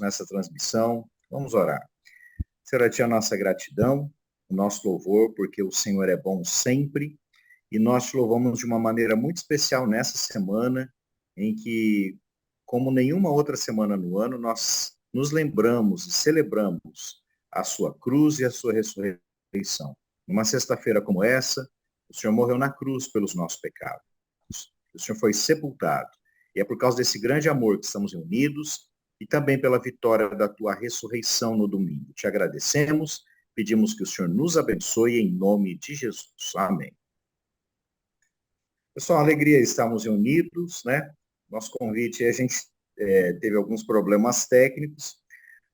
nessa transmissão. Vamos orar. Senhor, a Ti a nossa gratidão, o nosso louvor, porque o Senhor é bom sempre, e nós Te louvamos de uma maneira muito especial nessa semana, em que, como nenhuma outra semana no ano, nós nos lembramos e celebramos a Sua cruz e a Sua ressurreição. Numa sexta-feira como essa, o Senhor morreu na cruz pelos nossos pecados. O Senhor foi sepultado. E é por causa desse grande amor que estamos reunidos e também pela vitória da Tua ressurreição no domingo. Te agradecemos, pedimos que o Senhor nos abençoe em nome de Jesus. Amém. Pessoal, alegria estarmos reunidos, né? Nosso convite, a gente teve alguns problemas técnicos,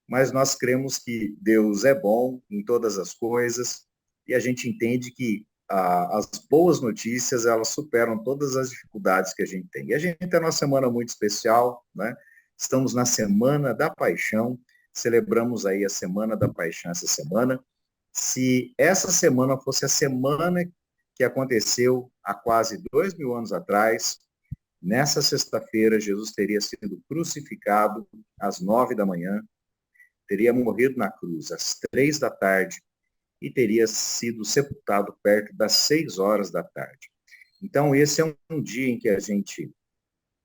mas nós cremos que Deus é bom em todas as coisas e a gente entende que as boas notícias, elas superam todas as dificuldades que a gente tem. E a gente tem uma semana muito especial, né? Estamos na Semana da Paixão, celebramos aí a Semana da Paixão essa semana. Se essa semana fosse a semana que aconteceu há quase 2.000 anos atrás, nessa sexta-feira, Jesus teria sido crucificado às 9 da manhã, teria morrido na cruz às 3 da tarde e teria sido sepultado perto das 6 horas da tarde. Então, esse é um dia em que a gente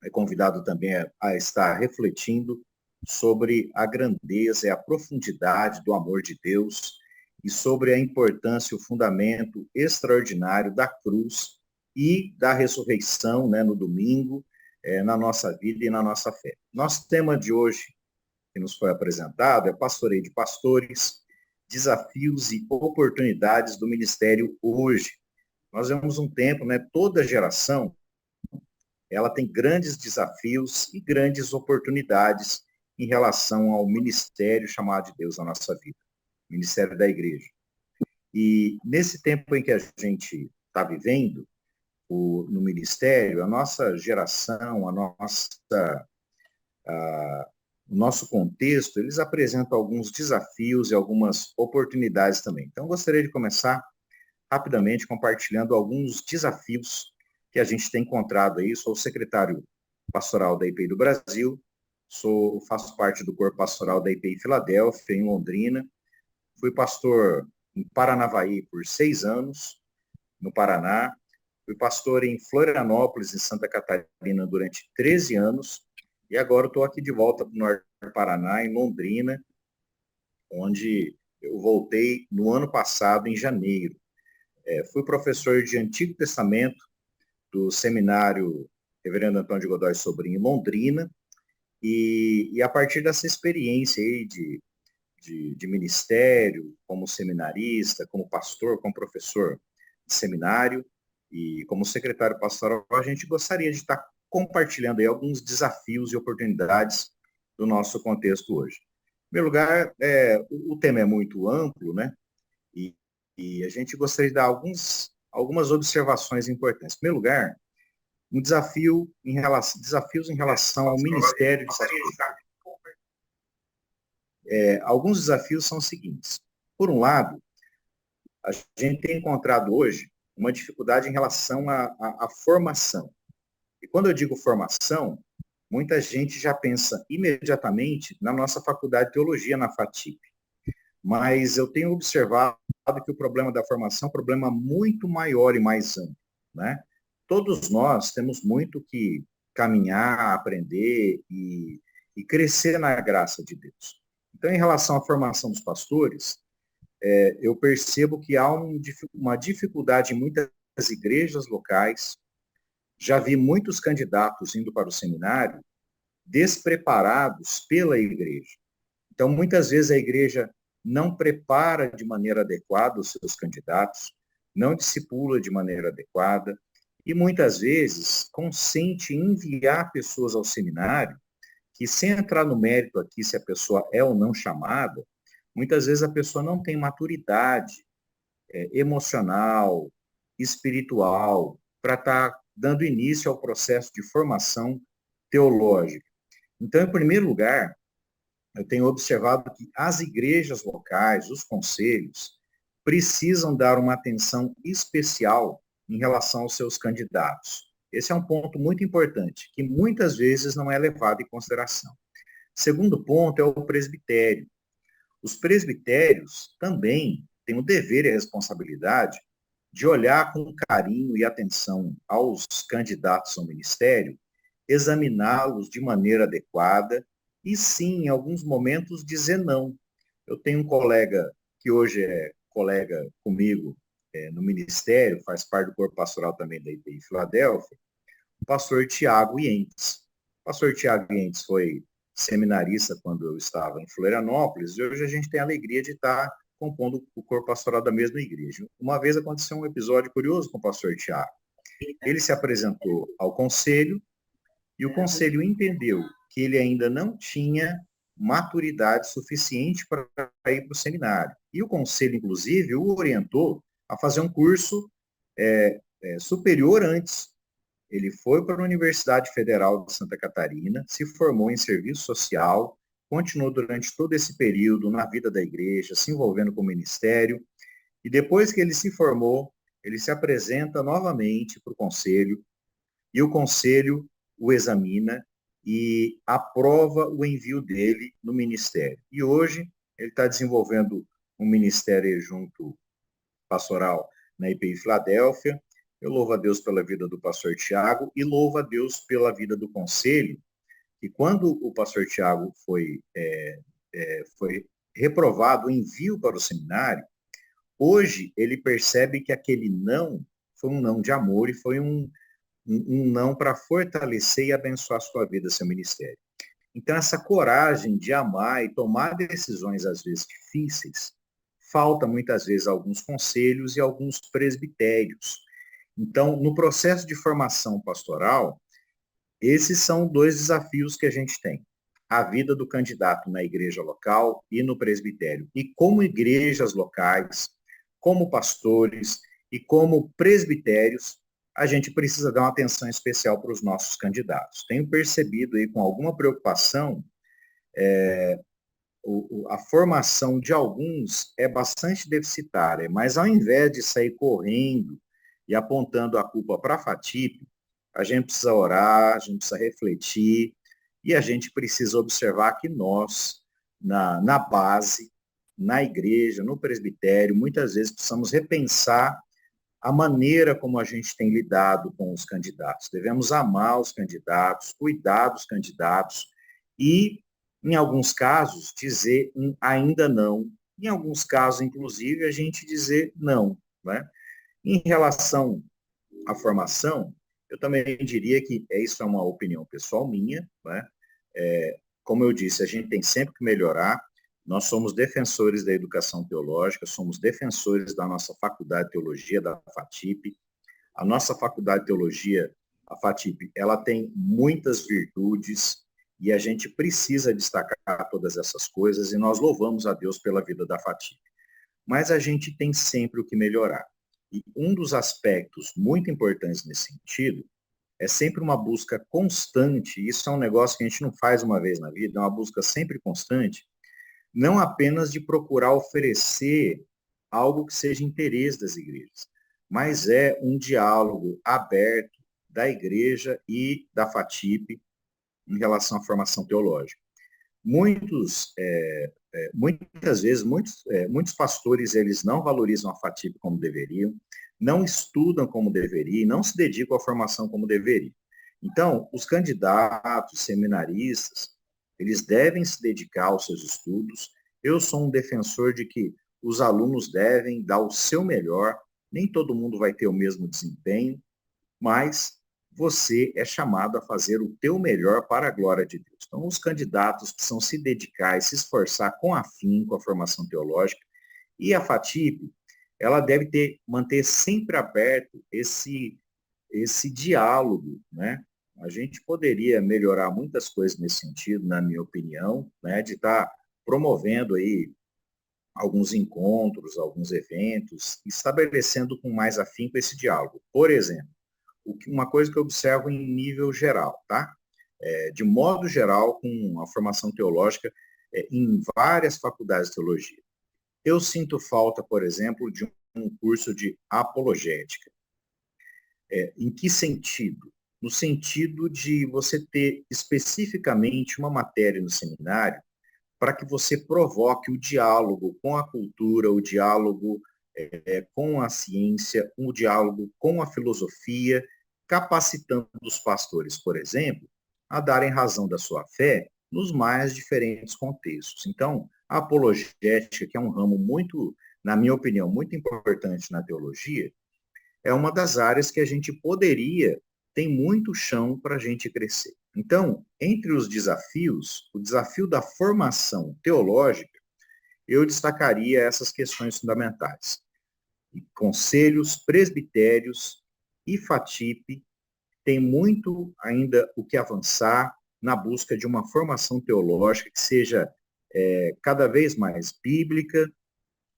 é convidado também a estar refletindo sobre a grandeza e a profundidade do amor de Deus e sobre a importância e o fundamento extraordinário da cruz e da ressurreição, né, no domingo, na nossa vida e na nossa fé. Nosso tema de hoje, que nos foi apresentado, é Pastoreio de Pastores, Desafios e Oportunidades do Ministério Hoje. Nós vemos um tempo, né, toda geração, ela tem grandes desafios e grandes oportunidades em relação ao ministério chamado de Deus na nossa vida, ministério da igreja. E nesse tempo em que a gente está vivendo no ministério, a nossa geração, o nosso contexto, eles apresentam alguns desafios e algumas oportunidades também. Então, gostaria de começar rapidamente compartilhando alguns desafios que a gente tem encontrado aí. Sou o secretário pastoral da IPI do Brasil, faço parte do corpo pastoral da IPI Filadélfia, em Londrina. Fui pastor em Paranavaí por 6 anos, no Paraná. Fui pastor em Florianópolis, em Santa Catarina, durante 13 anos. E agora estou aqui de volta para o Norte do Paraná, em Londrina, onde eu voltei no ano passado, em janeiro. Fui professor de Antigo Testamento do seminário Reverendo Antônio de Godoy Sobrinho, em Londrina. E a partir dessa experiência aí de ministério, como seminarista, como pastor, como professor de seminário e como secretário pastoral, a gente gostaria de estar compartilhando aí alguns desafios e oportunidades do nosso contexto hoje. Em primeiro lugar, o tema é muito amplo, né? E a gente gostaria de dar algumas observações importantes. Em primeiro lugar, desafios em relação ao ministério de pastoral. Alguns desafios são os seguintes. Por um lado, a gente tem encontrado hoje uma dificuldade em relação à formação. E quando eu digo formação, muita gente já pensa imediatamente na nossa faculdade de teologia, na FATIP. Mas eu tenho observado que o problema da formação é um problema muito maior e mais amplo, né? Todos nós temos muito que caminhar, aprender e crescer na graça de Deus. Então, em relação à formação dos pastores, eu percebo que há uma dificuldade em muitas igrejas locais. Já vi muitos candidatos indo para o seminário despreparados pela igreja. Então, muitas vezes a igreja não prepara de maneira adequada os seus candidatos, não discipula de maneira adequada e muitas vezes consente enviar pessoas ao seminário que, sem entrar no mérito aqui se a pessoa é ou não chamada, muitas vezes a pessoa não tem maturidade emocional, espiritual, para estar dando início ao processo de formação teológica. Então, em primeiro lugar, eu tenho observado que as igrejas locais, os conselhos, precisam dar uma atenção especial em relação aos seus candidatos. Esse é um ponto muito importante, que muitas vezes não é levado em consideração. Segundo ponto é o presbitério. Os presbitérios também têm o dever e a responsabilidade de olhar com carinho e atenção aos candidatos ao ministério, examiná-los de maneira adequada e, sim, em alguns momentos, dizer não. Eu tenho um colega que hoje é colega comigo no ministério, faz parte do corpo pastoral também da IPI Filadélfia, o pastor Tiago Ientes. O pastor Tiago Ientes foi seminarista quando eu estava em Florianópolis, e hoje a gente tem a alegria de estar compondo o corpo pastoral da mesma igreja. Uma vez aconteceu um episódio curioso com o pastor Tiago. Ele se apresentou ao conselho e o conselho entendeu que ele ainda não tinha maturidade suficiente para ir para o seminário. E o conselho, inclusive, o orientou a fazer um curso superior antes. Ele foi para a Universidade Federal de Santa Catarina, se formou em serviço social, continuou durante todo esse período na vida da igreja, se envolvendo com o ministério, e depois que ele se formou, ele se apresenta novamente para o conselho, e o conselho o examina e aprova o envio dele no ministério. E hoje ele está desenvolvendo um ministério junto pastoral na IPI Filadélfia. Eu louvo a Deus pela vida do pastor Tiago e louvo a Deus pela vida do conselho. E quando o pastor Tiago foi reprovado o envio para o seminário, hoje ele percebe que aquele não foi um não de amor e foi um não para fortalecer e abençoar a sua vida, seu ministério. Então, essa coragem de amar e tomar decisões, às vezes, difíceis, falta muitas vezes alguns conselhos e alguns presbitérios. Então, no processo de formação pastoral, esses são dois desafios que a gente tem. A vida do candidato na igreja local e no presbitério. E como igrejas locais, como pastores e como presbitérios, a gente precisa dar uma atenção especial para os nossos candidatos. Tenho percebido aí com alguma preocupação a formação de alguns é bastante deficitária, mas ao invés de sair correndo e apontando a culpa para a FATIP, a gente precisa orar, a gente precisa refletir e a gente precisa observar que nós, na base, na igreja, no presbitério, muitas vezes precisamos repensar a maneira como a gente tem lidado com os candidatos. Devemos amar os candidatos, cuidar dos candidatos e, em alguns casos, dizer um ainda não. Em alguns casos, inclusive, a gente dizer não. Né? Em relação à formação, eu também diria que isso é uma opinião pessoal minha. Né? Como eu disse, a gente tem sempre que melhorar. Nós somos defensores da educação teológica, somos defensores da nossa faculdade de teologia, da FATIP. A nossa faculdade de teologia, a FATIP, ela tem muitas virtudes e a gente precisa destacar todas essas coisas e nós louvamos a Deus pela vida da FATIP. Mas a gente tem sempre o que melhorar. E um dos aspectos muito importantes nesse sentido é sempre uma busca constante. Isso é um negócio que a gente não faz uma vez na vida, é uma busca sempre constante, não apenas de procurar oferecer algo que seja interesse das igrejas, mas é um diálogo aberto da igreja e da FATIP em relação à formação teológica. Muitas vezes, muitos pastores, eles não valorizam a FATIP como deveriam, não estudam como deveriam, não se dedicam à formação como deveriam. Então, os candidatos, seminaristas, eles devem se dedicar aos seus estudos. Eu sou um defensor de que os alunos devem dar o seu melhor, nem todo mundo vai ter o mesmo desempenho, mas você é chamado a fazer o teu melhor para a glória de Deus. Então, os candidatos precisam se dedicar e se esforçar com afinco a formação teológica, e a FATIP, ela deve manter sempre aberto esse diálogo, né? A gente poderia melhorar muitas coisas nesse sentido, na minha opinião, né, de estar promovendo aí alguns encontros, alguns eventos, estabelecendo com mais afinco esse diálogo. Por exemplo, uma coisa que eu observo em nível geral, tá? De modo geral, com a formação teológica em várias faculdades de teologia. Eu sinto falta, por exemplo, de um curso de apologética. Em que sentido? no sentido de você ter especificamente uma matéria no seminário para que você provoque o diálogo com a cultura, o diálogo com a ciência, um diálogo com a filosofia, capacitando os pastores, por exemplo, a darem razão da sua fé nos mais diferentes contextos. Então, a apologética, que é um ramo muito, na minha opinião, muito importante na teologia, é uma das áreas que a gente poderia, tem muito chão para a gente crescer. Então, entre os desafios, o desafio da formação teológica, eu destacaria essas questões fundamentais. Conselhos, presbitérios e FATIP tem muito ainda o que avançar na busca de uma formação teológica que seja cada vez mais bíblica,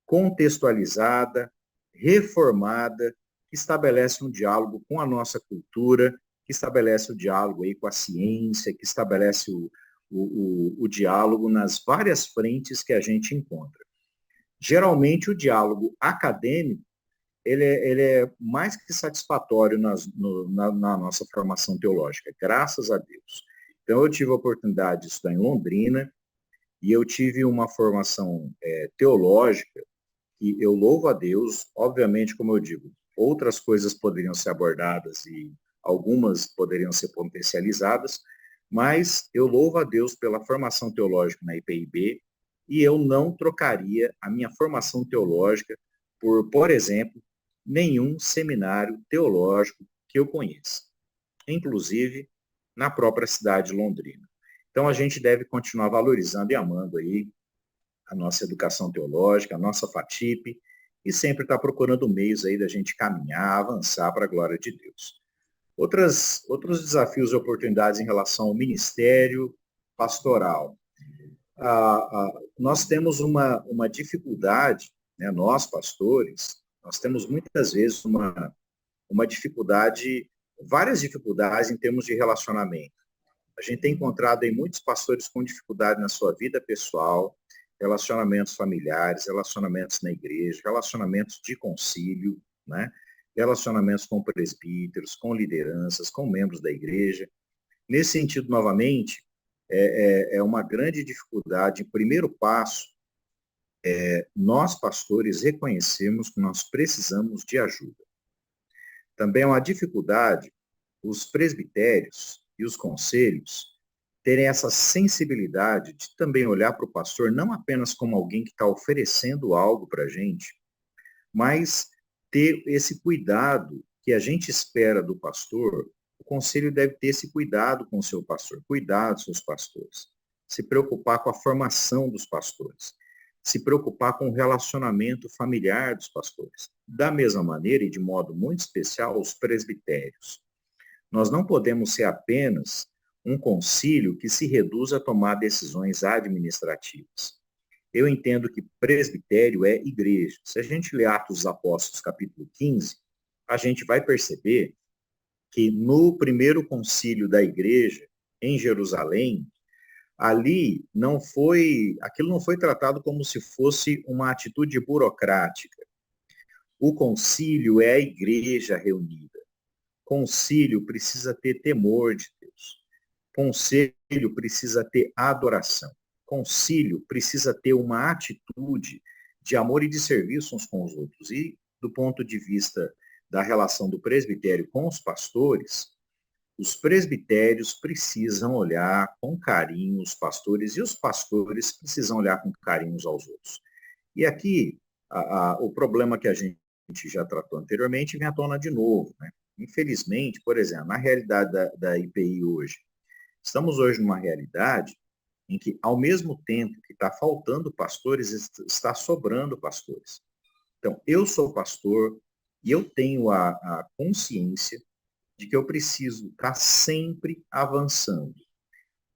contextualizada, reformada, que estabelece um diálogo com a nossa cultura, que estabelece o diálogo aí com a ciência, que estabelece o diálogo nas várias frentes que a gente encontra. Geralmente, o diálogo acadêmico ele é mais que satisfatório na nossa formação teológica, graças a Deus. Então, eu tive a oportunidade de estudar em Londrina e eu tive uma formação teológica que eu louvo a Deus, obviamente, como eu digo, outras coisas poderiam ser abordadas e algumas poderiam ser potencializadas, mas eu louvo a Deus pela formação teológica na IPIB e eu não trocaria a minha formação teológica por exemplo, nenhum seminário teológico que eu conheça, inclusive na própria cidade de Londrina. Então, a gente deve continuar valorizando e amando aí a nossa educação teológica, a nossa FATIP, e sempre estar procurando meios aí da gente caminhar, avançar para a glória de Deus. Outros desafios e oportunidades em relação ao ministério pastoral. Nós temos uma dificuldade, né, nós pastores, nós temos muitas vezes uma dificuldade, várias dificuldades em termos de relacionamento. A gente tem encontrado aí muitos pastores com dificuldade na sua vida pessoal, relacionamentos familiares, relacionamentos na igreja, relacionamentos de concílio, né? Relacionamentos com presbíteros, com lideranças, com membros da igreja. Nesse sentido, novamente, é uma grande dificuldade. O primeiro passo nós, pastores, reconhecemos que nós precisamos de ajuda. Também é uma dificuldade os presbitérios e os conselhos terem essa sensibilidade de também olhar para o pastor não apenas como alguém que está oferecendo algo para a gente, mas ter esse cuidado que a gente espera do pastor. O conselho deve ter esse cuidado com o seu pastor, cuidar dos seus pastores, se preocupar com a formação dos pastores, se preocupar com o relacionamento familiar dos pastores. Da mesma maneira, e de modo muito especial, os presbitérios. Nós não podemos ser apenas um concílio que se reduz a tomar decisões administrativas. Eu entendo que presbitério é igreja. Se a gente ler Atos dos Apóstolos, capítulo 15, a gente vai perceber que no primeiro concílio da igreja, em Jerusalém, aquilo não foi tratado como se fosse uma atitude burocrática. O concílio é a igreja reunida. Concílio precisa ter temor de Deus. Concílio precisa ter adoração. Concílio precisa ter uma atitude de amor e de serviço uns com os outros. E, do ponto de vista da relação do presbitério com os pastores, os presbitérios precisam olhar com carinho os pastores e os pastores precisam olhar com carinho uns aos outros. E aqui, o problema que a gente já tratou anteriormente vem à tona de novo, né? Infelizmente, por exemplo, na realidade da IPI hoje, estamos hoje numa realidade em que, ao mesmo tempo que está faltando pastores, está sobrando pastores. Então, eu sou pastor e eu tenho a consciência de que eu preciso estar sempre avançando,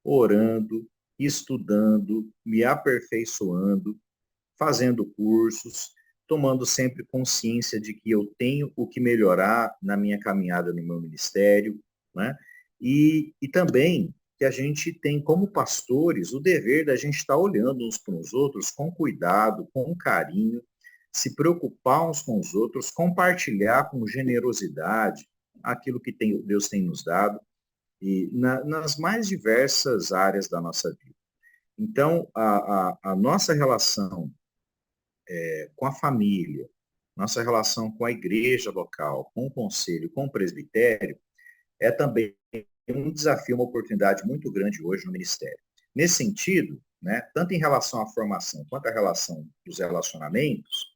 orando, estudando, me aperfeiçoando, fazendo cursos, tomando sempre consciência de que eu tenho o que melhorar na minha caminhada no meu ministério, né? E também que a gente tem, como pastores, o dever da gente estar olhando uns para os outros com cuidado, com carinho, se preocupar uns com os outros, compartilhar com generosidade aquilo que Deus tem nos dado, e nas mais diversas áreas da nossa vida. Então, a nossa relação com a família, nossa relação com a igreja local, com o conselho, com o presbitério, é também um desafio, uma oportunidade muito grande hoje no ministério. Nesse sentido, né, tanto em relação à formação quanto à relação dos relacionamentos,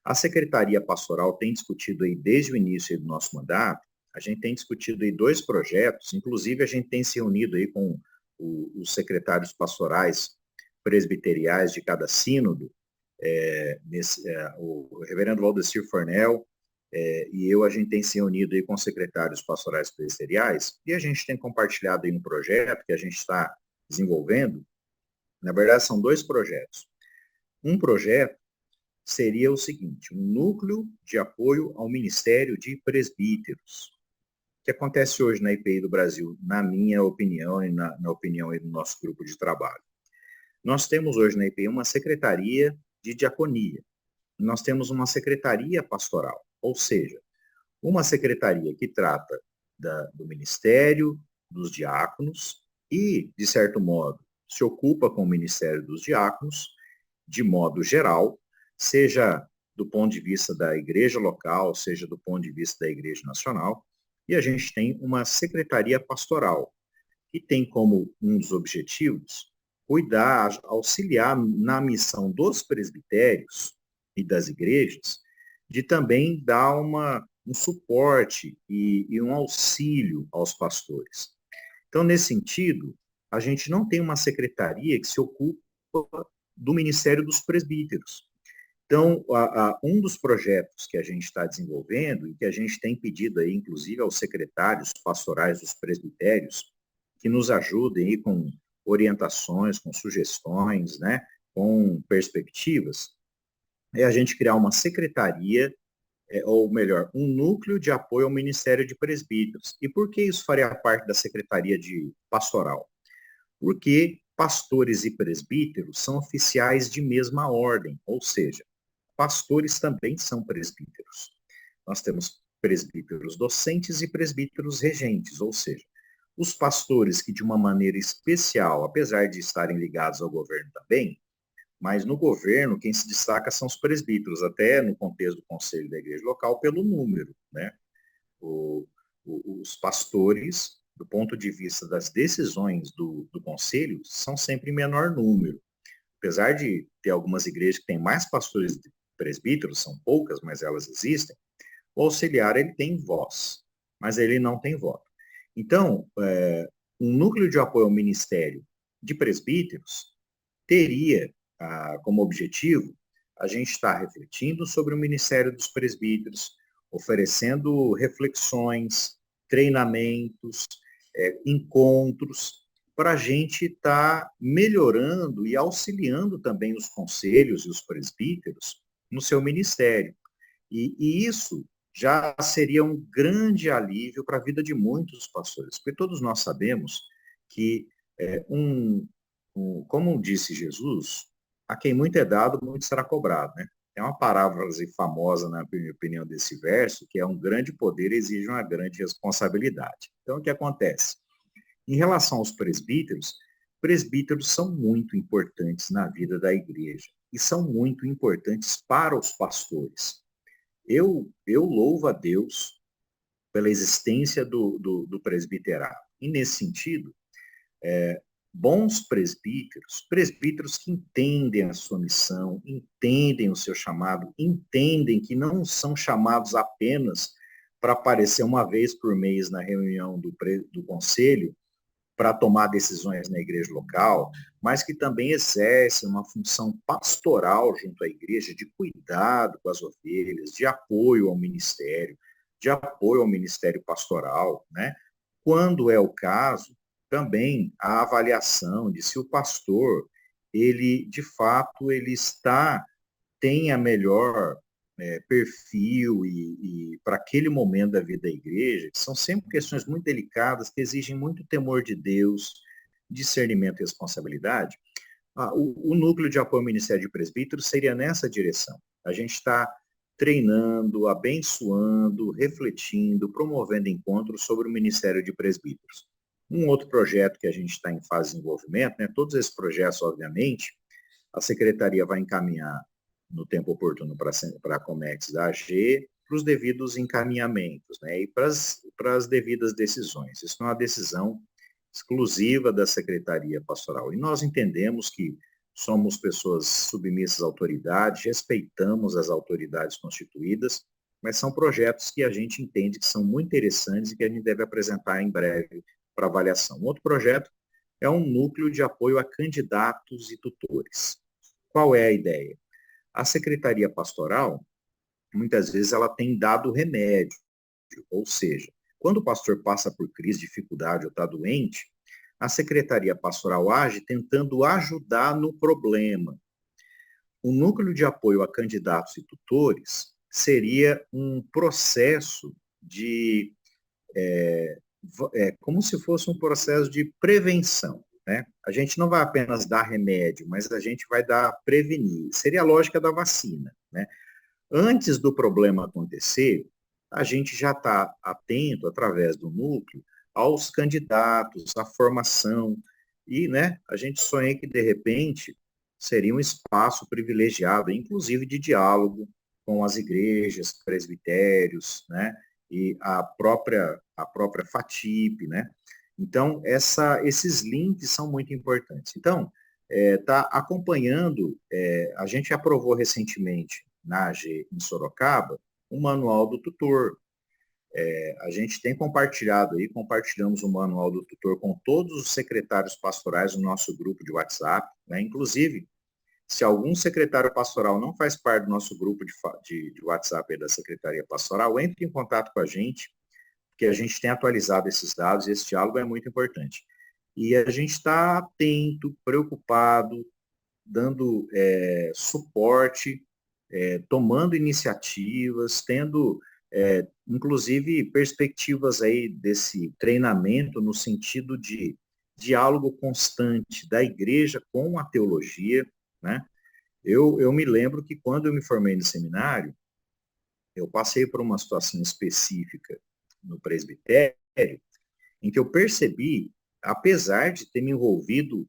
a Secretaria Pastoral tem discutido aí desde o início do nosso mandato, a gente tem discutido aí 2 projetos, inclusive a gente tem se reunido aí com os secretários pastorais presbiteriais de cada sínodo, o reverendo Valdecir Fornel e eu, a gente tem se reunido aí com os secretários pastorais presbiteriais e a gente tem compartilhado aí um projeto que a gente está desenvolvendo. Na verdade, são 2 projetos. Um projeto seria o seguinte, um núcleo de apoio ao Ministério de Presbíteros, que acontece hoje na IPI do Brasil, na minha opinião e na opinião do nosso grupo de trabalho. Nós temos hoje na IPI uma secretaria de diaconia, nós temos uma secretaria pastoral, ou seja, uma secretaria que trata do ministério, dos diáconos e, de certo modo, se ocupa com o ministério dos diáconos, de modo geral, seja do ponto de vista da igreja local, seja do ponto de vista da igreja nacional, e a gente tem uma secretaria pastoral, que tem como um dos objetivos cuidar, auxiliar na missão dos presbitérios e das igrejas, de também dar um suporte e um auxílio aos pastores. Então, nesse sentido, a gente não tem uma secretaria que se ocupa do Ministério dos Presbíteros. Então, um dos projetos que a gente está desenvolvendo e que a gente tem pedido aí, inclusive, aos secretários pastorais dos presbitérios, que nos ajudem aí com orientações, com sugestões, né, com perspectivas, é a gente criar uma secretaria, ou melhor, um núcleo de apoio ao Ministério de Presbíteros. E por que isso faria parte da Secretaria de Pastoral? Porque pastores e presbíteros são oficiais de mesma ordem, ou seja, pastores também são presbíteros. Nós temos presbíteros docentes e presbíteros regentes, ou seja, os pastores que de uma maneira especial, apesar de estarem ligados ao governo também, mas no governo quem se destaca são os presbíteros, até no contexto do conselho da igreja local, pelo número, né? Os pastores, do ponto de vista das decisões do conselho, são sempre em menor número. Apesar de ter algumas igrejas que têm mais pastores presbíteros, são poucas, mas elas existem, o auxiliar ele tem voz, mas ele não tem voto. Então, um núcleo de apoio ao ministério de presbíteros teria como objetivo a gente estar refletindo sobre o ministério dos presbíteros, oferecendo reflexões, treinamentos, encontros, para a gente estar melhorando e auxiliando também os conselhos e os presbíteros no seu ministério. E isso já seria um grande alívio para a vida de muitos pastores, porque todos nós sabemos que, como disse Jesus, a quem muito é dado, muito será cobrado, né? É uma parábola famosa, na minha opinião, desse verso, que é um grande poder exige uma grande responsabilidade. Então, o que acontece? Em relação aos presbíteros são muito importantes na vida da igreja e são muito importantes para os pastores. Eu louvo a Deus pela existência do presbiterado. E, nesse sentido, bons presbíteros que entendem a sua missão, entendem o seu chamado, entendem que não são chamados apenas para aparecer uma vez por mês na reunião do conselho, para tomar decisões na igreja local, mas que também exercem uma função pastoral junto à igreja, de cuidado com as ovelhas, de apoio ao ministério pastoral, né? Quando é o caso, também a avaliação de se o pastor, ele, de fato, tem a melhor perfil e para aquele momento da vida da igreja, que são sempre questões muito delicadas, que exigem muito temor de Deus, discernimento e responsabilidade. O núcleo de apoio ao Ministério de Presbíteros seria nessa direção. A gente está treinando, abençoando, refletindo, promovendo encontros sobre o Ministério de Presbíteros. Um outro projeto que a gente está em fase de desenvolvimento, né, todos esses projetos, obviamente, a Secretaria vai encaminhar no tempo oportuno para a Comex da AG, para os devidos encaminhamentos, né, e para as devidas decisões. Isso não é uma decisão exclusiva da Secretaria Pastoral. E nós entendemos que somos pessoas submissas à autoridade, respeitamos as autoridades constituídas, mas são projetos que a gente entende que são muito interessantes e que a gente deve apresentar em breve para avaliação. Outro projeto é um núcleo de apoio a candidatos e tutores. Qual é a ideia? A Secretaria Pastoral, muitas vezes, ela tem dado remédio, ou seja, quando o pastor passa por crise, dificuldade ou está doente, a Secretaria Pastoral age tentando ajudar no problema. O núcleo de apoio a candidatos e tutores seria um processo de, como se fosse um processo de prevenção, né? A gente não vai apenas dar remédio, mas a gente vai prevenir. Seria a lógica da vacina, né? Antes do problema acontecer, a gente já está atento, através do núcleo, aos candidatos, à formação, e, né, a gente sonha que, de repente, seria um espaço privilegiado, inclusive de diálogo com as igrejas, presbitérios, né, e a própria FATIP, né. Então, esses links são muito importantes. Então, está acompanhando, a gente aprovou recentemente na AG em Sorocaba, um manual do tutor. A gente tem compartilhamos o manual do tutor com todos os secretários pastorais do nosso grupo de WhatsApp, né? Inclusive, se algum secretário pastoral não faz parte do nosso grupo de WhatsApp da Secretaria Pastoral, entre em contato com a gente, porque a gente tem atualizado esses dados e esse diálogo é muito importante. E a gente está atento, preocupado, dando suporte, tomando iniciativas, tendo, inclusive, perspectivas aí desse treinamento no sentido de diálogo constante da igreja com a teologia, né? Eu me lembro que quando eu me formei no seminário, eu passei por uma situação específica no presbitério, em que eu percebi, apesar de ter me envolvido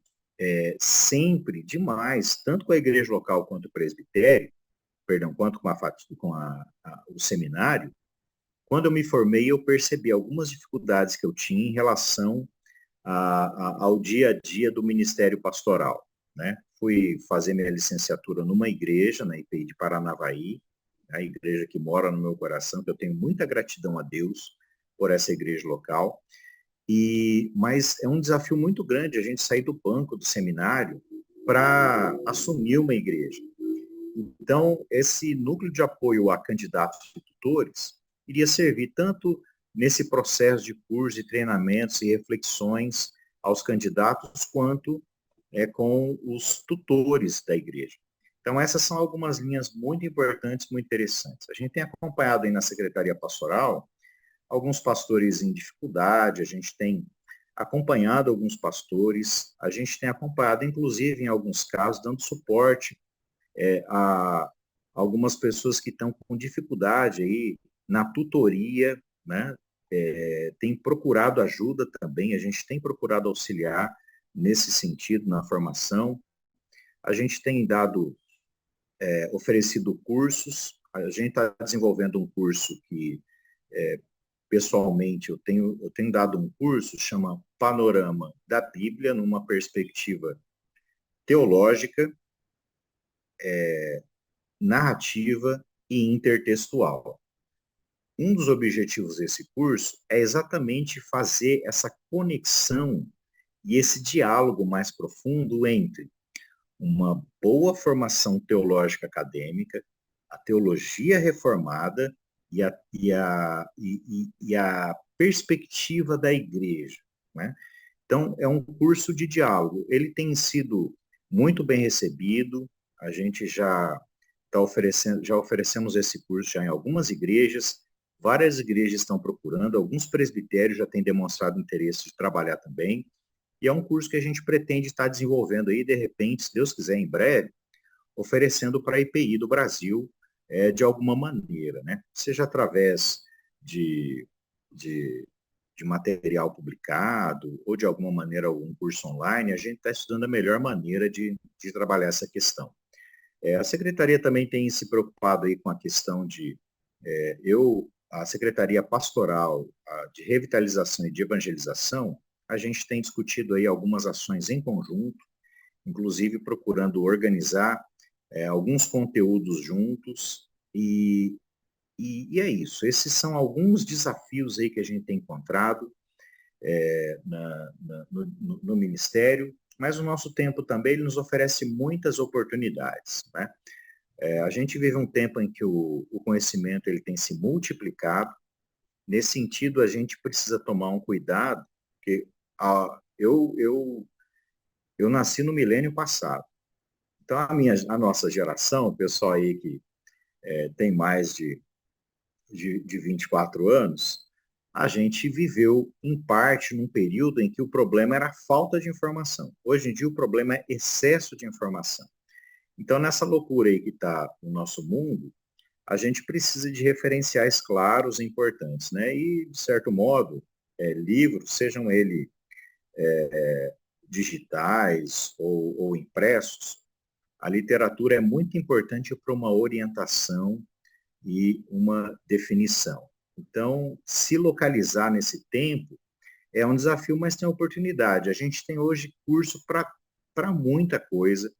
sempre demais, tanto com a igreja local quanto o presbitério, quanto com o seminário, quando eu me formei, eu percebi algumas dificuldades que eu tinha em relação ao dia a dia do ministério pastoral, né? Fui fazer minha licenciatura numa igreja, na IPI de Paranavaí, a igreja que mora no meu coração, que eu tenho muita gratidão a Deus por essa igreja local. Mas é um desafio muito grande a gente sair do banco do seminário para assumir uma igreja. Então, esse núcleo de apoio a candidatos e tutores iria servir tanto nesse processo de cursos e treinamentos e reflexões aos candidatos, quanto com os tutores da igreja. Então, essas são algumas linhas muito importantes, muito interessantes. A gente tem acompanhado aí na Secretaria Pastoral alguns pastores em dificuldade, a gente tem acompanhado alguns pastores, a gente tem acompanhado, inclusive, em alguns casos, dando suporte a algumas pessoas que estão com dificuldade aí na tutoria, né? Tem procurado ajuda também, a gente tem procurado auxiliar nesse sentido, na formação. A gente tem oferecido cursos, a gente está desenvolvendo um curso que, pessoalmente, eu tenho dado um curso, chama Panorama da Bíblia, numa perspectiva teológica, narrativa e intertextual. Um dos objetivos desse curso é exatamente fazer essa conexão e esse diálogo mais profundo entre uma boa formação teológica acadêmica, a teologia reformada e a perspectiva da igreja, né? Então, é um curso de diálogo. Ele tem sido muito bem recebido, a gente já oferecemos esse curso já em algumas igrejas, várias igrejas estão procurando, alguns presbitérios já têm demonstrado interesse de trabalhar também, e é um curso que a gente pretende estar desenvolvendo aí, de repente, se Deus quiser, em breve, oferecendo para a IPI do Brasil, de alguma maneira, né? Seja através de, de, de material publicado ou de alguma maneira algum curso online, a gente está estudando a melhor maneira de trabalhar essa questão. A secretaria também tem se preocupado aí com a questão de a Secretaria Pastoral de Revitalização e de Evangelização, a gente tem discutido aí algumas ações em conjunto, inclusive procurando organizar alguns conteúdos juntos e é isso. Esses são alguns desafios aí que a gente tem encontrado no Ministério, mas o nosso tempo também ele nos oferece muitas oportunidades, né? A gente vive um tempo em que o conhecimento ele tem se multiplicado. Nesse sentido, a gente precisa tomar um cuidado, porque eu nasci no milênio passado. Então, a nossa geração, o pessoal aí que tem mais de 24 anos, a gente viveu, em parte, num período em que o problema era a falta de informação. Hoje em dia, o problema é excesso de informação. Então, nessa loucura aí que está o nosso mundo, a gente precisa de referenciais claros e importantes, né? E, de certo modo, livros, sejam eles digitais ou impressos, a literatura é muito importante para uma orientação e uma definição. Então, se localizar nesse tempo é um desafio, mas tem oportunidade. A gente tem hoje curso para muita coisa.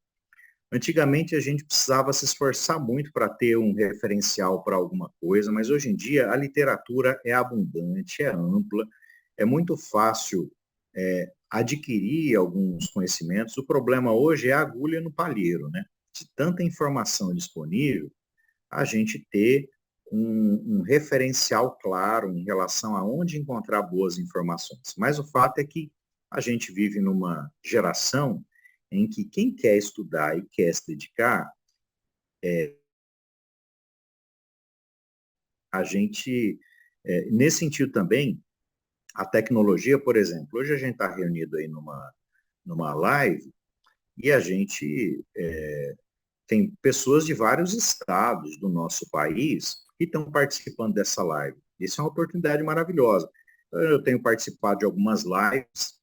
Antigamente a gente precisava se esforçar muito para ter um referencial para alguma coisa, mas hoje em dia a literatura é abundante, é ampla, é muito fácil adquirir alguns conhecimentos. O problema hoje é a agulha no palheiro, né? De tanta informação disponível, a gente ter um referencial claro em relação a onde encontrar boas informações. Mas o fato é que a gente vive numa geração em que quem quer estudar e quer se dedicar, a gente, nesse sentido também, a tecnologia, por exemplo, hoje a gente está reunido aí numa live e a gente tem pessoas de vários estados do nosso país que estão participando dessa live. Isso é uma oportunidade maravilhosa. Eu tenho participado de algumas lives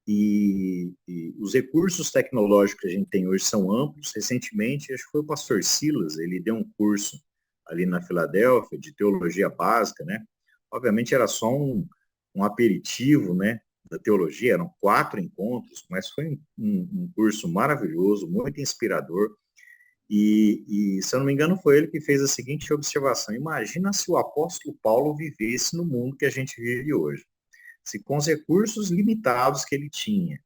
e os recursos tecnológicos que a gente tem hoje são amplos. Recentemente, acho que foi o pastor Silas, ele deu um curso ali na Filadélfia de teologia básica, né? Obviamente era só um aperitivo, né, da teologia, eram 4 encontros, mas foi um curso maravilhoso, muito inspirador. Se eu não me engano, foi ele que fez a seguinte observação: imagina se o apóstolo Paulo vivesse no mundo que a gente vive hoje, se com os recursos limitados que ele tinha,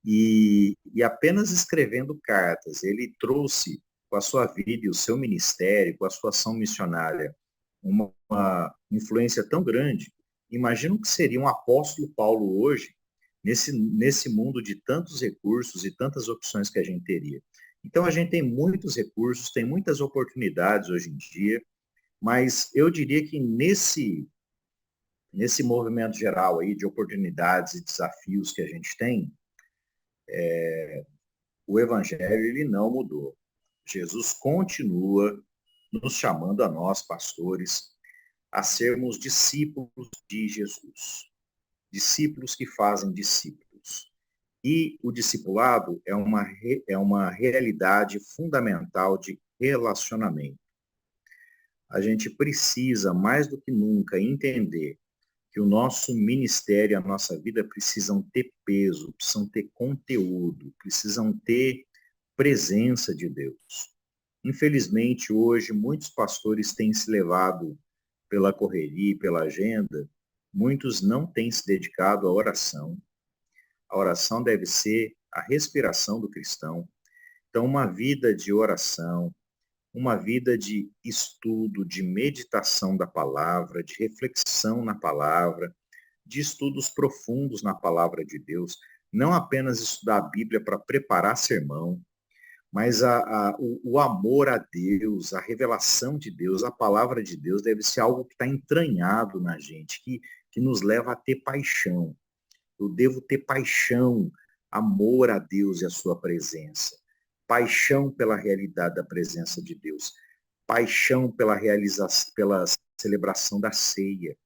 e apenas escrevendo cartas, ele trouxe com a sua vida e o seu ministério, com a sua ação missionária, uma influência tão grande. Imagina o que seria um apóstolo Paulo hoje, nesse mundo de tantos recursos e tantas opções que a gente teria. Então, a gente tem muitos recursos, tem muitas oportunidades hoje em dia, mas eu diria que nesse movimento geral aí de oportunidades e desafios que a gente tem, o evangelho ele não mudou. Jesus continua nos chamando a nós, pastores, a sermos discípulos de Jesus. Discípulos que fazem discípulos. E o discipulado é uma realidade fundamental de relacionamento. A gente precisa, mais do que nunca, entender que o nosso ministério, a nossa vida precisam ter peso, precisam ter conteúdo, precisam ter presença de Deus. Infelizmente, hoje, muitos pastores têm se levado pela correria, pela agenda, muitos não têm se dedicado à oração. A oração deve ser a respiração do cristão. Então, uma vida de oração, uma vida de estudo, de meditação da palavra, de reflexão na palavra, de estudos profundos na palavra de Deus, não apenas estudar a Bíblia para preparar sermão, mas o amor a Deus, a revelação de Deus, a palavra de Deus deve ser algo que está entranhado na gente, que nos leva a ter paixão. Eu devo ter paixão, amor a Deus e a sua presença. Paixão pela realidade da presença de Deus. paixão pela realização, pela celebração da ceia,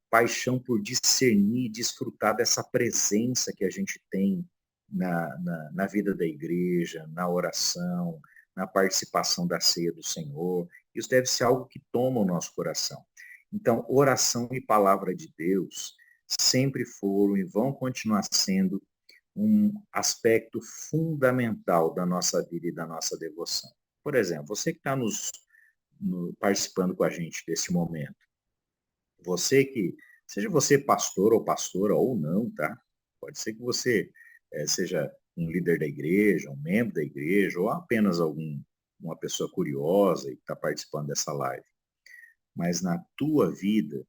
paixão por discernir, desfrutar dessa presença que a gente tem na vida da igreja, na oração, na participação da ceia do Senhor. Isso deve ser algo que toma o nosso coração. Então, oração e palavra de Deus sempre foram e vão continuar sendo um aspecto fundamental da nossa vida e da nossa devoção. Por exemplo, você que está participando com a gente desse momento, seja você pastor ou pastora ou não, tá? Pode ser que você seja um líder da igreja, um membro da igreja, ou apenas uma pessoa curiosa e que está participando dessa live. Mas na tua vida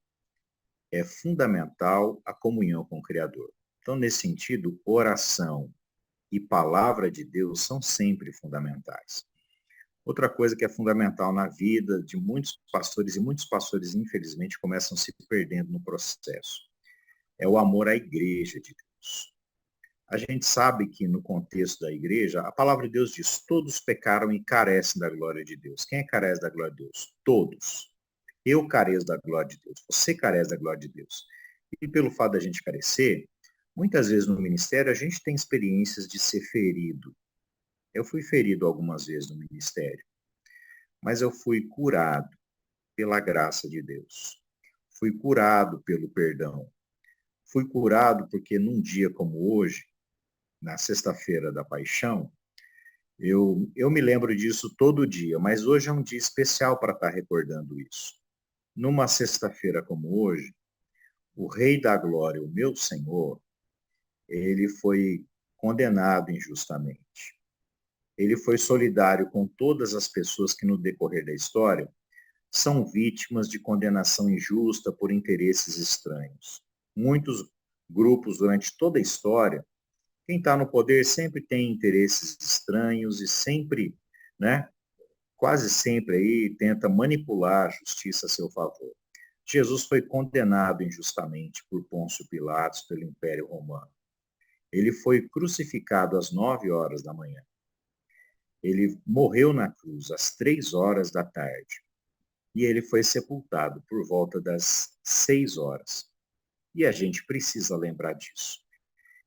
é fundamental a comunhão com o Criador. Então, nesse sentido, oração e palavra de Deus são sempre fundamentais. Outra coisa que é fundamental na vida de muitos pastores, e muitos pastores, infelizmente, começam a se perdendo no processo, é o amor à igreja de Deus. A gente sabe que no contexto da igreja, a palavra de Deus diz, todos pecaram e carecem da glória de Deus. Quem é que carece da glória de Deus? Todos. Eu careço da glória de Deus, você carece da glória de Deus. E pelo fato da gente carecer, muitas vezes no ministério a gente tem experiências de ser ferido. Eu fui ferido algumas vezes no ministério, mas eu fui curado pela graça de Deus. Fui curado pelo perdão. Fui curado porque num dia como hoje, na sexta-feira da paixão, eu me lembro disso todo dia, mas hoje é um dia especial para estar recordando isso. Numa sexta-feira como hoje, o Rei da Glória, o meu Senhor, ele foi condenado injustamente. Ele foi solidário com todas as pessoas que, no decorrer da história, são vítimas de condenação injusta por interesses estranhos. Muitos grupos, durante toda a história, quem está no poder sempre tem interesses estranhos e sempre, né, quase sempre aí tenta manipular a justiça a seu favor. Jesus foi condenado injustamente por Pôncio Pilatos, pelo Império Romano. Ele foi crucificado às 9 horas da manhã. Ele morreu na cruz às 3 horas da tarde. E ele foi sepultado por volta das 6 horas. E a gente precisa lembrar disso.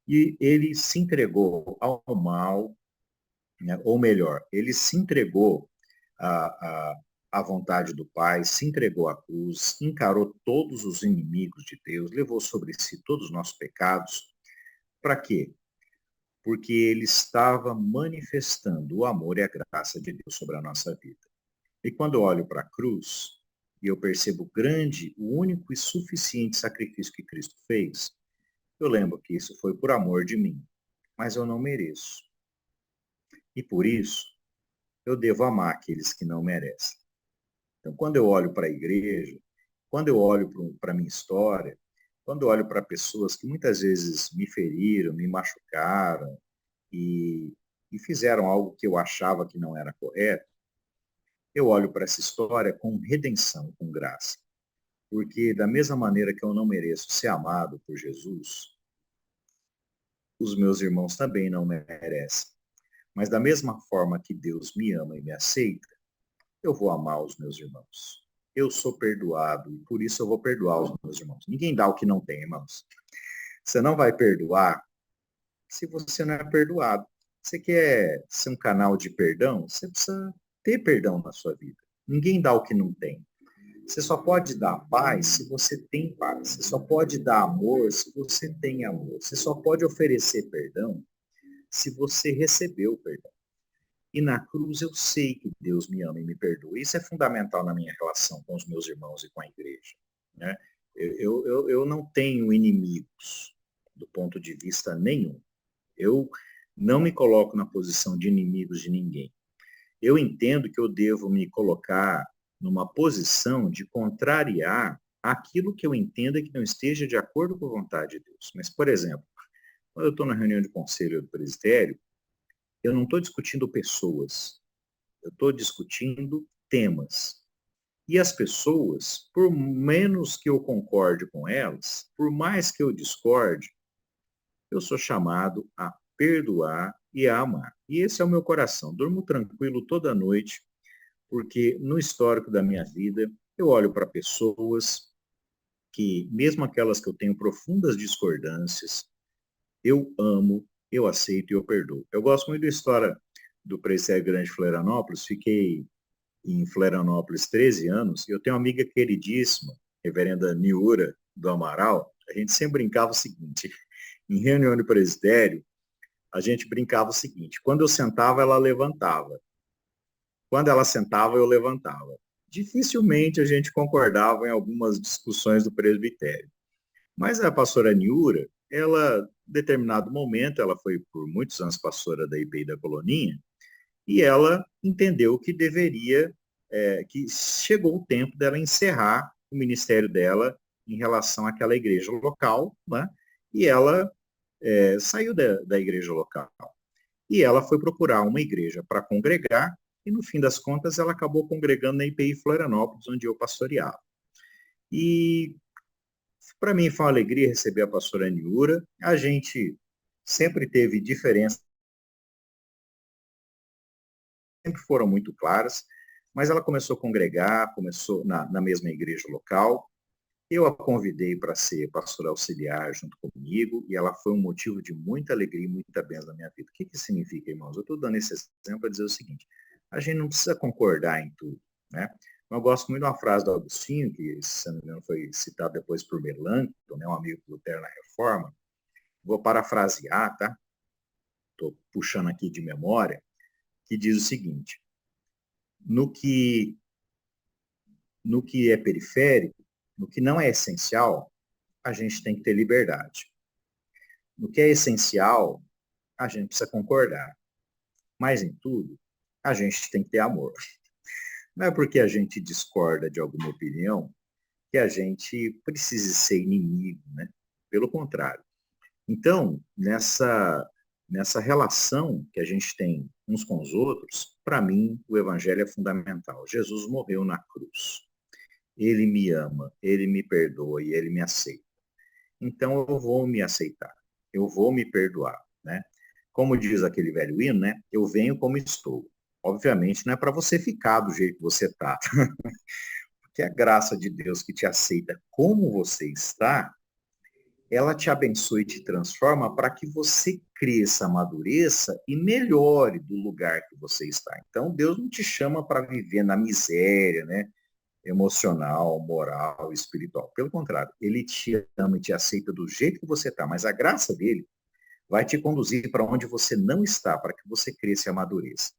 E ele se entregou ao mal, né? Ou melhor, ele se entregou à vontade do Pai, se entregou à cruz, encarou todos os inimigos de Deus, levou sobre si todos os nossos pecados. Para quê? Porque ele estava manifestando o amor e a graça de Deus sobre a nossa vida. E quando eu olho para a cruz, e eu percebo o grande, o único e suficiente sacrifício que Cristo fez, eu lembro que isso foi por amor de mim, mas eu não mereço. E por isso, eu devo amar aqueles que não merecem. Então, quando eu olho para a igreja, quando eu olho para a minha história, quando eu olho para pessoas que muitas vezes me feriram, me machucaram e fizeram algo que eu achava que não era correto, eu olho para essa história com redenção, com graça. Porque da mesma maneira que eu não mereço ser amado por Jesus, os meus irmãos também não merecem. Mas da mesma forma que Deus me ama e me aceita, eu vou amar os meus irmãos. Eu sou perdoado e por isso eu vou perdoar os meus irmãos. Ninguém dá o que não tem, irmãos. Você não vai perdoar se você não é perdoado. Você quer ser um canal de perdão? Você precisa ter perdão na sua vida. Ninguém dá o que não tem. Você só pode dar paz se você tem paz. Você só pode dar amor se você tem amor. Você só pode oferecer perdão se você recebeu perdão. E na cruz eu sei que Deus me ama e me perdoa. Isso é fundamental na minha relação com os meus irmãos e com a igreja. Né? Eu não tenho inimigos do ponto de vista nenhum. Eu não me coloco na posição de inimigos de ninguém. Eu entendo que eu devo me colocar numa posição de contrariar aquilo que eu entenda que não esteja de acordo com a vontade de Deus. Mas, por exemplo, quando eu estou na reunião de conselho do presbitério, eu não estou discutindo pessoas, eu estou discutindo temas. E as pessoas, por menos que eu concorde com elas, por mais que eu discorde, eu sou chamado a perdoar e a amar. E esse é o meu coração. Durmo tranquilo toda noite, porque no histórico da minha vida, eu olho para pessoas que, mesmo aquelas que eu tenho profundas discordâncias, eu amo, eu aceito e eu perdoo. Eu gosto muito da história do Presépio Grande de Florianópolis, fiquei em Florianópolis 13 anos, e eu tenho uma amiga queridíssima, reverenda Niura do Amaral. A gente sempre brincava o seguinte, em reunião de presbitério, a gente brincava o seguinte, quando eu sentava, ela levantava. Quando ela sentava, eu levantava. Dificilmente a gente concordava em algumas discussões do presbitério. Mas a pastora Niura, ela, em determinado momento, ela foi por muitos anos pastora da IPI da Coloninha, e ela entendeu que deveria, que chegou o tempo dela encerrar o ministério dela em relação àquela igreja local, né? E ela saiu da igreja local. E ela foi procurar uma igreja para congregar, e no fim das contas ela acabou congregando na IPI Florianópolis, onde eu pastoreava. E para mim foi uma alegria receber a pastora Niura. A gente sempre teve diferenças, sempre foram muito claras, mas ela começou a congregar, começou na mesma igreja local. Eu a convidei para ser pastora auxiliar junto comigo, e ela foi um motivo de muita alegria e muita bênção na minha vida. O que que significa, irmãos? Eu estou dando esse exemplo para dizer o seguinte, a gente não precisa concordar em tudo, né? Eu gosto muito de uma frase do Agostinho, que, se não me engano, foi citada depois por Melanchthon, né, um amigo do Lutero na Reforma. Vou parafrasear, tá? Estou puxando aqui de memória, que diz o seguinte, no que, no que é periférico, no que não é essencial, a gente tem que ter liberdade. No que é essencial, a gente precisa concordar. Mas em tudo, a gente tem que ter amor. Não é porque a gente discorda de alguma opinião que a gente precise ser inimigo, né? Pelo contrário. Então, nessa relação que a gente tem uns com os outros, para mim, o evangelho é fundamental. Jesus morreu na cruz. Ele me ama, ele me perdoa e ele me aceita. Então, eu vou me aceitar, eu vou me perdoar, né? Como diz aquele velho hino, né? Eu venho como estou. Obviamente, não é para você ficar do jeito que você está, porque a graça de Deus que te aceita como você está, ela te abençoa e te transforma para que você cresça, amadureça e melhore do lugar que você está. Então, Deus não te chama para viver na miséria, né? Emocional, moral, espiritual. Pelo contrário, ele te ama e te aceita do jeito que você está, mas a graça dele vai te conduzir para onde você não está, para que você cresça e amadureça.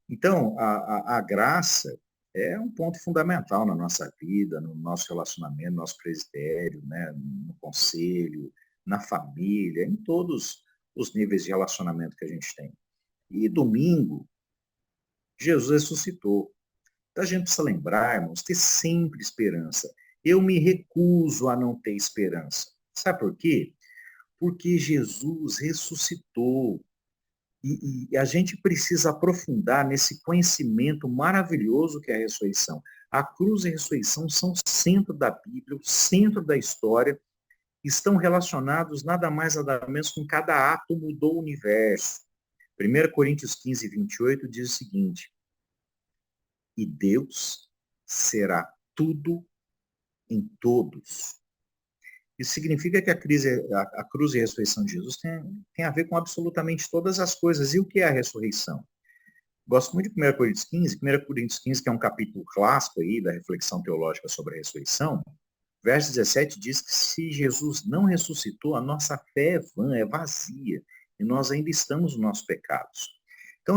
Então, a graça é um ponto fundamental na nossa vida, no nosso relacionamento, no nosso presbitério, né, no conselho, na família, em todos os níveis de relacionamento que a gente tem. E domingo, Jesus ressuscitou. Então a gente precisa lembrar, irmãos, ter sempre esperança. Eu me recuso a não ter esperança. Sabe por quê? Porque Jesus ressuscitou. E a gente precisa aprofundar nesse conhecimento maravilhoso que é a ressurreição. A cruz e a ressurreição são o centro da Bíblia, o centro da história, estão relacionados nada mais nada menos com cada átomo do universo. 1 Coríntios 15, 28 diz o seguinte, e Deus será tudo em todos. Isso significa que a cruz e a ressurreição de Jesus tem a ver com absolutamente todas as coisas. E o que é a ressurreição? Gosto muito de 1 Coríntios 15. 1 Coríntios 15, que é um capítulo clássico aí da reflexão teológica sobre a ressurreição. Verso 17 diz que se Jesus não ressuscitou, a nossa fé é vã, é vazia. E nós ainda estamos nos nossos pecados. Então,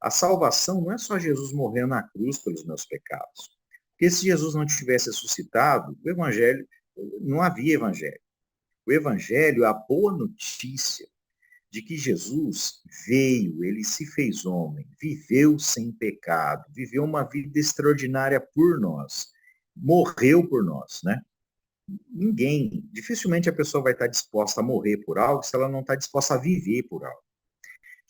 a salvação não é só Jesus morrendo na cruz pelos meus pecados. Porque se Jesus não tivesse ressuscitado, o evangelho, não havia evangelho. O evangelho é a boa notícia de que Jesus veio, ele se fez homem, viveu sem pecado, viveu uma vida extraordinária por nós, morreu por nós, né? Dificilmente a pessoa vai estar disposta a morrer por algo se ela não está disposta a viver por algo.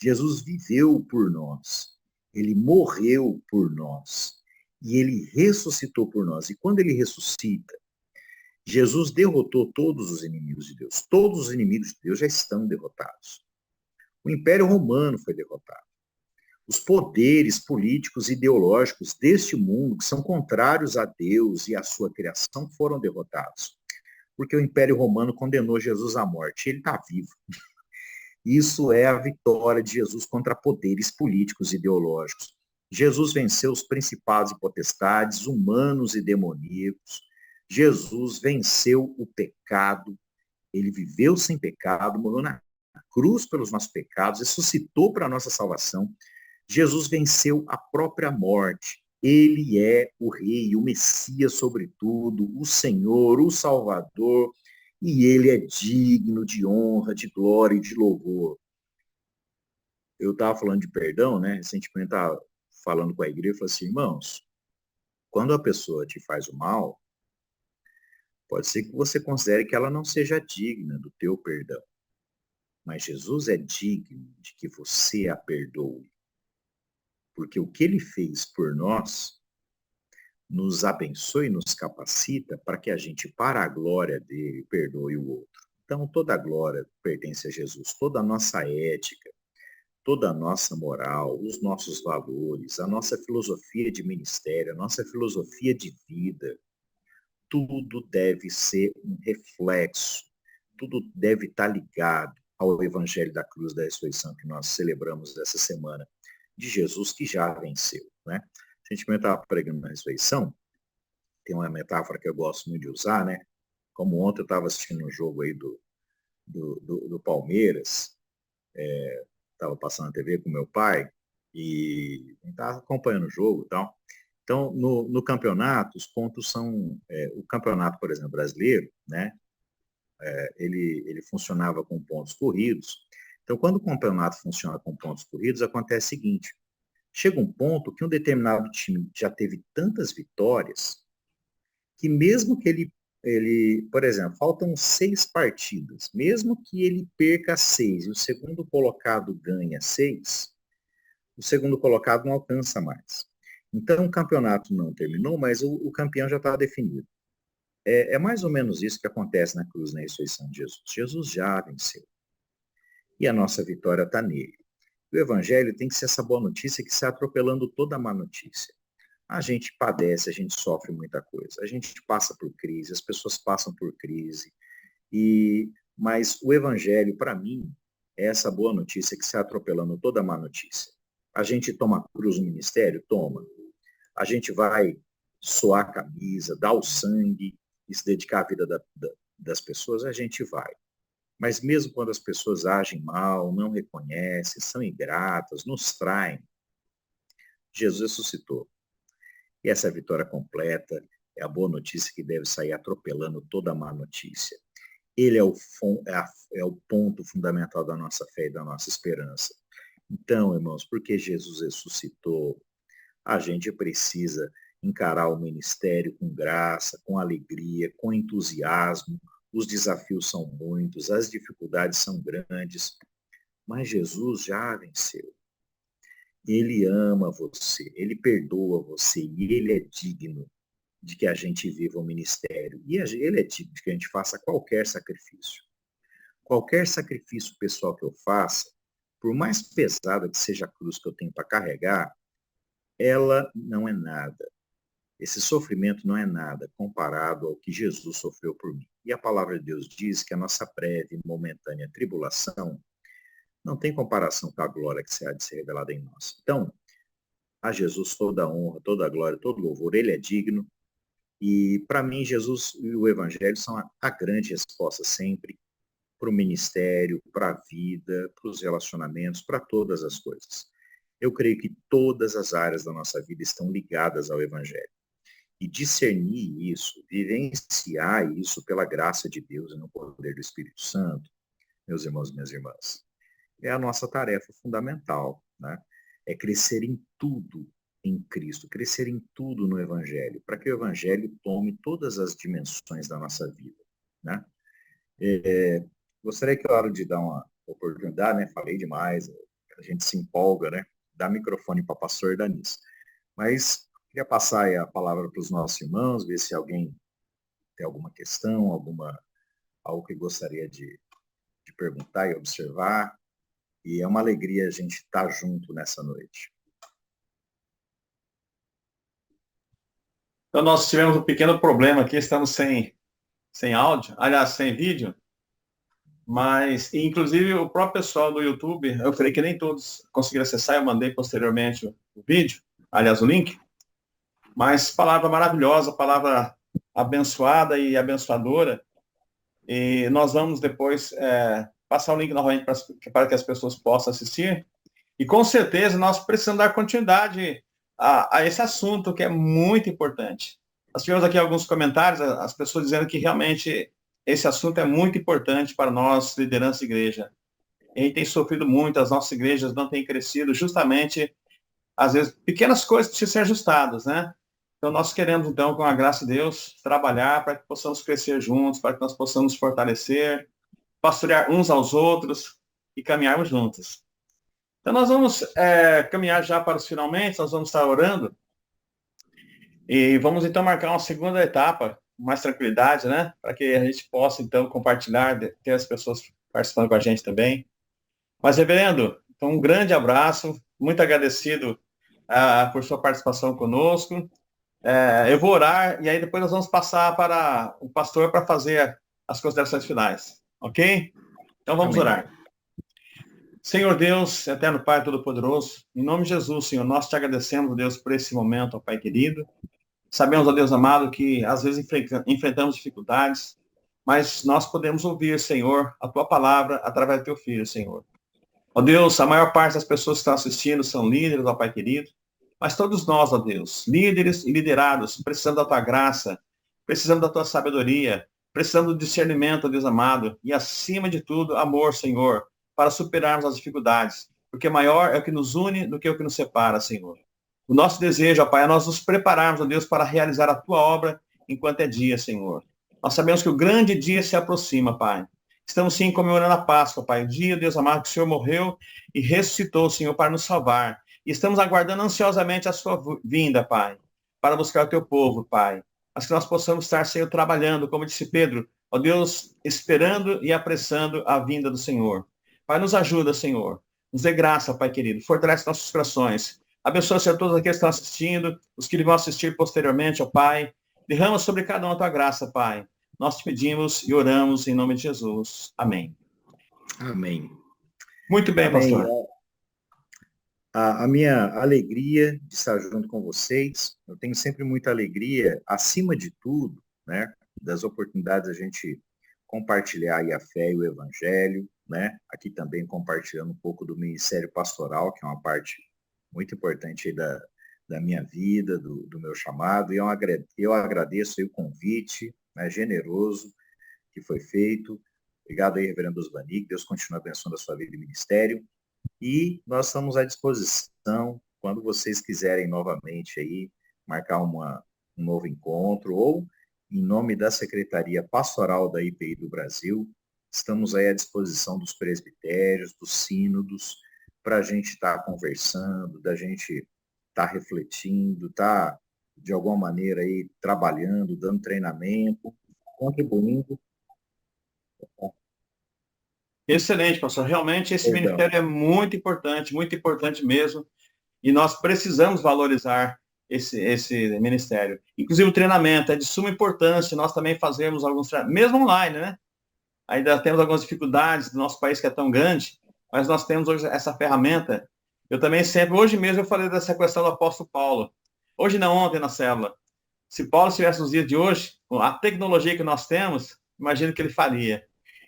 Jesus viveu por nós, ele morreu por nós e ele ressuscitou por nós. E quando ele ressuscita, Jesus derrotou todos os inimigos de Deus. Todos os inimigos de Deus já estão derrotados. O Império Romano foi derrotado. Os poderes políticos e ideológicos deste mundo, que são contrários a Deus e à sua criação, foram derrotados. Porque o Império Romano condenou Jesus à morte. Ele está vivo. Isso é a vitória de Jesus contra poderes políticos e ideológicos. Jesus venceu os principados e potestades, humanos e demoníacos. Jesus venceu o pecado. Ele viveu sem pecado, morreu na cruz pelos nossos pecados, ressuscitou para a nossa salvação. Jesus venceu a própria morte. Ele é o Rei, o Messias sobretudo, o Senhor, o Salvador, e ele é digno de honra, de glória e de louvor. Eu estava falando de perdão, né? Recentemente estava falando com a igreja, falei assim, irmãos, quando a pessoa te faz o mal, pode ser que você considere que ela não seja digna do teu perdão. Mas Jesus é digno de que você a perdoe. Porque o que ele fez por nós nos abençoe e nos capacita para que a gente, para a glória dele, perdoe o outro. Então, toda a glória pertence a Jesus, toda a nossa ética, toda a nossa moral, os nossos valores, a nossa filosofia de ministério, a nossa filosofia de vida, tudo deve ser um reflexo, tudo deve estar ligado ao Evangelho da Cruz da Ressurreição que nós celebramos essa semana, de Jesus que já venceu. Né? Recentemente eu estava pregando na ressurreição, tem uma metáfora que eu gosto muito de usar, né? Como ontem eu estava assistindo um jogo aí do Palmeiras, estava passando na TV com meu pai, e estava acompanhando o jogo e tal. Então, no campeonato, os pontos são... o campeonato, por exemplo, brasileiro, né? Ele funcionava com pontos corridos. Então, quando o campeonato funciona com pontos corridos, acontece o seguinte, chega um ponto que um determinado time já teve tantas vitórias que mesmo que por exemplo, faltam 6 partidas, mesmo que ele perca 6 e o segundo colocado ganha 6, o segundo colocado não alcança mais. Então o campeonato não terminou, mas o campeão já está definido. É mais ou menos isso que acontece na cruz, na ressurreição de Jesus. Jesus já venceu. E a nossa vitória está nele. O evangelho tem que ser essa boa notícia que está atropelando toda a má notícia. A gente padece, a gente sofre muita coisa. A gente passa por crise, as pessoas passam por crise. Mas o evangelho, para mim, é essa boa notícia que está atropelando toda a má notícia. A gente toma cruz no ministério? Toma. A gente vai suar a camisa, dar o sangue e se dedicar à vida das pessoas? A gente vai. Mas mesmo quando as pessoas agem mal, não reconhecem, são ingratas, nos traem, Jesus ressuscitou. E essa vitória completa é a boa notícia que deve sair atropelando toda a má notícia. Ele é o ponto fundamental da nossa fé e da nossa esperança. Então, irmãos, porque Jesus ressuscitou, a gente precisa encarar o ministério com graça, com alegria, com entusiasmo. Os desafios são muitos, as dificuldades são grandes, mas Jesus já venceu. Ele ama você, ele perdoa você e ele é digno de que a gente viva o ministério. E ele é digno de que a gente faça qualquer sacrifício. Qualquer sacrifício pessoal que eu faça, por mais pesada que seja a cruz que eu tenho para carregar, ela não é nada. Esse sofrimento não é nada comparado ao que Jesus sofreu por mim. E a palavra de Deus diz que a nossa breve e momentânea tribulação não tem comparação com a glória que há de ser revelada em nós. Então, a Jesus toda a honra, toda a glória, todo louvor, ele é digno. E, para mim, Jesus e o Evangelho são a grande resposta sempre para o ministério, para a vida, para os relacionamentos, para todas as coisas. Eu creio que todas as áreas da nossa vida estão ligadas ao Evangelho. E discernir isso, vivenciar isso pela graça de Deus e no poder do Espírito Santo, meus irmãos e minhas irmãs, é a nossa tarefa fundamental, né? É crescer em tudo em Cristo, crescer em tudo no Evangelho, para que o Evangelho tome todas as dimensões da nossa vida, né? Gostaria que a hora de dar uma oportunidade, né? Falei demais, a gente se empolga, né? Dá microfone para o pastor Danis. Mas queria passar aí a palavra para os nossos irmãos, ver se alguém tem alguma questão, algo que gostaria de perguntar e observar. E é uma alegria a gente estar junto nessa noite. Então, nós tivemos um pequeno problema aqui, estamos sem áudio, aliás, sem vídeo, mas, inclusive, o próprio pessoal do YouTube, eu falei que nem todos conseguiram acessar, eu mandei posteriormente o vídeo, aliás, o link, mas palavra maravilhosa, palavra abençoada e abençoadora, e nós vamos depois passar o link novamente para que as pessoas possam assistir, e com certeza nós precisamos dar continuidade a esse assunto que é muito importante. Nós tivemos aqui alguns comentários, as pessoas dizendo que realmente esse assunto é muito importante para nós, liderança de igreja. A gente tem sofrido muito, as nossas igrejas não têm crescido, justamente, às vezes, pequenas coisas precisam ser ajustadas, né? Então, nós queremos, então, com a graça de Deus, trabalhar para que possamos crescer juntos, para que nós possamos fortalecer, pastorear uns aos outros e caminharmos juntos. Então, nós vamos caminhar já para os finalmente, nós vamos estar orando e vamos, então, marcar uma segunda etapa, com mais tranquilidade, né? Para que a gente possa, então, compartilhar, ter as pessoas participando com a gente também. Mas, reverendo, então, um grande abraço, muito agradecido por sua participação conosco. Eu vou orar e aí depois nós vamos passar para o pastor para fazer as considerações finais, ok? Então, vamos Amém. orar. Senhor Deus, eterno Pai Todo-Poderoso, em nome de Jesus, Senhor, nós te agradecemos, Deus, por esse momento, ó Pai querido. Sabemos, ó Deus amado, que às vezes enfrentamos dificuldades, mas nós podemos ouvir, Senhor, a tua palavra através do teu filho, Senhor. Ó Deus, a maior parte das pessoas que estão assistindo são líderes, ó Pai querido, mas todos nós, ó Deus, líderes e liderados, precisamos da tua graça, precisamos da tua sabedoria, precisamos do discernimento, ó Deus amado, e acima de tudo, amor, Senhor, para superarmos as dificuldades, porque maior é o que nos une do que o que nos separa, Senhor. O nosso desejo, ó Pai, é nós nos prepararmos, ó Deus, para realizar a tua obra enquanto é dia, Senhor. Nós sabemos que o grande dia se aproxima, Pai. Estamos, sim, comemorando a Páscoa, Pai. O dia, Deus amado, que o Senhor morreu e ressuscitou, Senhor, para nos salvar. E estamos aguardando ansiosamente a sua vinda, Pai, para buscar o teu povo, Pai. Mas que nós possamos estar, Senhor, trabalhando, como disse Pedro, ó Deus, esperando e apressando a vinda do Senhor. Pai, nos ajuda, Senhor. Nos dê graça, Pai querido. Fortalece nossos corações. Abençoa, Senhor, todos aqueles que estão assistindo, os que vão assistir posteriormente, ó Pai. Derrama sobre cada um a tua graça, Pai. Nós te pedimos e oramos em nome de Jesus. Amém. Amém. Muito bem, Amém. pastor. A minha alegria de estar junto com vocês, eu tenho sempre muita alegria, acima de tudo, né, das oportunidades a gente compartilhar aí a fé e o evangelho, né, aqui também compartilhando um pouco do ministério pastoral, que é uma parte muito importante aí da minha vida, do meu chamado, e eu agradeço aí o convite, né, generoso que foi feito. Obrigado aí, reverendo Osvani, que Deus continue abençoando a sua vida e ministério. E nós estamos à disposição, quando vocês quiserem novamente aí, marcar um novo encontro, ou em nome da Secretaria Pastoral da IPI do Brasil, estamos aí à disposição dos presbitérios, dos sínodos, para a gente estar conversando, da gente estar refletindo, estar, de alguma maneira, aí, trabalhando, dando treinamento, contribuindo. Excelente, pastor. Realmente esse Perdão. ministério é muito importante mesmo, e nós precisamos valorizar esse ministério. Inclusive o treinamento é de suma importância, nós também fazemos alguns treinamentos, mesmo online, né? Ainda temos algumas dificuldades do nosso país que é tão grande, mas nós temos hoje essa ferramenta. Eu também sempre, hoje mesmo eu falei dessa questão do apóstolo Paulo. Hoje não, ontem na célula. Se Paulo estivesse nos dias de hoje, com a tecnologia que nós temos, imagino que ele faria.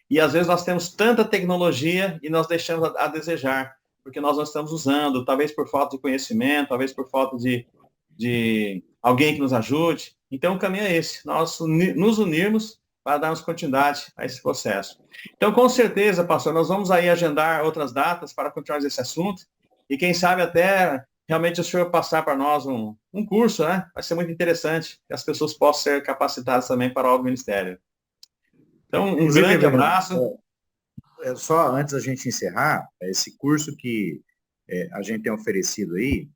E às vezes nós temos tanta tecnologia e nós deixamos a desejar, porque nós não estamos usando, talvez por falta de conhecimento, talvez por falta de alguém que nos ajude. Então o caminho é esse, nós nos unirmos para darmos continuidade a esse processo. Então, com certeza, pastor, nós vamos aí agendar outras datas para continuar esse assunto, e quem sabe até realmente o senhor passar para nós um curso, né? Vai ser muito interessante, que as pessoas possam ser capacitadas também para o ministério. Então, um Inclusive, grande reverendo, abraço. só antes da gente encerrar, esse curso que a gente tem oferecido aí,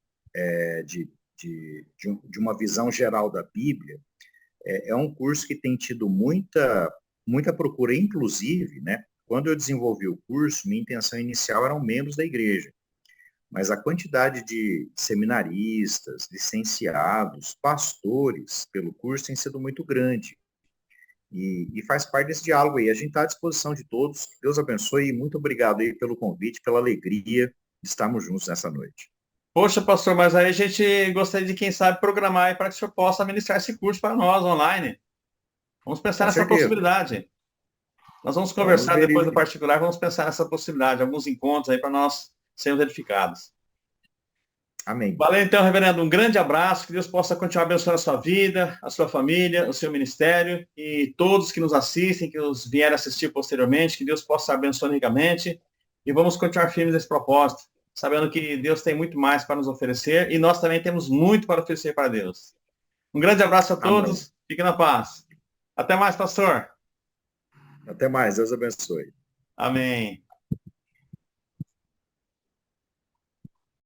de uma visão geral da Bíblia, é um curso que tem tido muita procura, inclusive, né? Quando eu desenvolvi o curso, minha intenção inicial eram membros da igreja. mas a quantidade de seminaristas, licenciados, pastores pelo curso tem sido muito grande. E faz parte desse diálogo aí. A gente está à disposição de todos. Deus abençoe e muito obrigado aí pelo convite, pela alegria de estarmos juntos nessa noite. Poxa, pastor, mas aí a gente gostaria de, quem sabe, programar aí para que o senhor possa ministrar esse curso para nós online. Vamos pensar Com nessa certeza. possibilidade. Nós vamos Vamos conversar ver depois isso. do particular, vamos pensar nessa possibilidade, alguns encontros aí para nós sermos edificados. Amém. Valeu então, reverendo, um grande abraço, que Deus possa continuar abençoando a sua vida, a sua família, o seu ministério e todos que nos assistem, que nos vierem assistir posteriormente, que Deus possa abençoar ricamente e vamos continuar firmes nesse propósito, sabendo que Deus tem muito mais para nos oferecer e nós também temos muito para oferecer para Deus. Um grande abraço a todos, fiquem na paz. Até mais, pastor. Até mais, Deus abençoe. Amém.